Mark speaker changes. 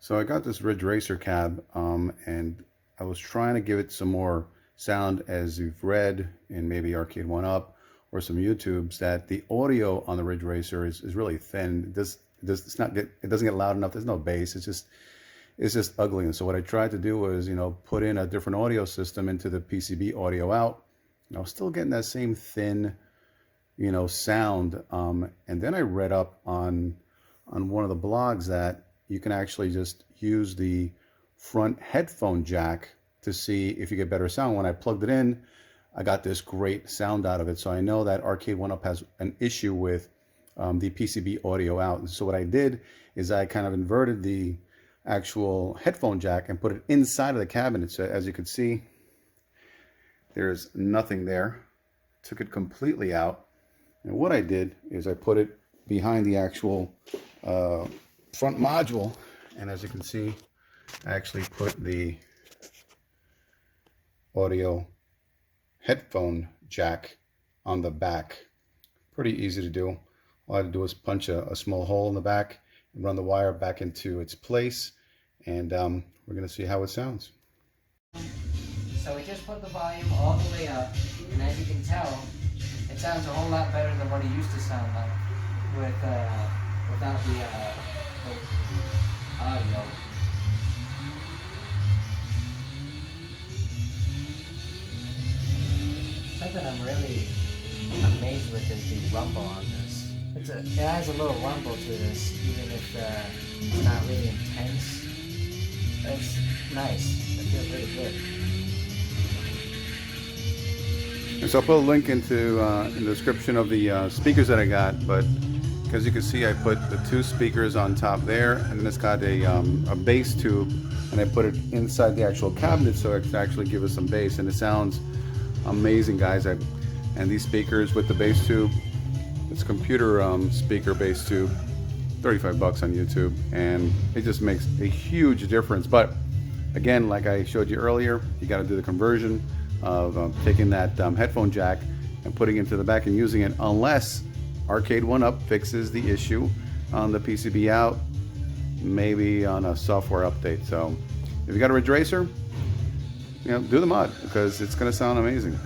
Speaker 1: So I got this Ridge Racer cab, and I was trying to give it some more sound, as you've read in maybe Arcade One Up or some YouTubes, that the audio on the Ridge Racer is really thin. It doesn't get loud enough. There's no bass. It's just ugly. And so what I tried to do was, put in a different audio system into the PCB audio out. And I was still getting that same thin, sound. And then I read up on one of the blogs that you can actually just use the front headphone jack to see if you get better sound. When I plugged it in, I got this great sound out of it. So I know that Arcade One Up has an issue with the PCB audio out. And so what I did is I kind of inverted the actual headphone jack and put it inside of the cabinet. So as you can see, there's nothing there. Took it completely out. And what I did is I put it behind the actual front module, and as you can see, I actually put the audio headphone jack on the back. Pretty easy to do. All I had to do was punch a small hole in the back and run the wire back into its place, and we're going to see how it sounds.
Speaker 2: So we just put the volume all the way up, and as you can tell, it sounds a whole lot better than what it used to sound like without the audio. Something I'm really amazed with is the rumble on this. It has a little rumble to this, even if it's not really intense. It's nice. It feels really good.
Speaker 1: And so I'll put a link in the description of the speakers that I got, but as you can see, I put the two speakers on top there, and then it's got a bass tube, and I put it inside the actual cabinet so it can actually give us some bass, and it sounds amazing, guys. And these speakers with the bass tube, it's a computer speaker bass tube, 35 bucks on YouTube, and it just makes a huge difference. But again, like I showed you earlier, you got to do the conversion of taking that headphone jack and putting it into the back and using it, unless Arcade One Up fixes the issue on the PCB out, maybe on a software update. So if you got a Ridge Racer, do the mod, because it's going to sound amazing.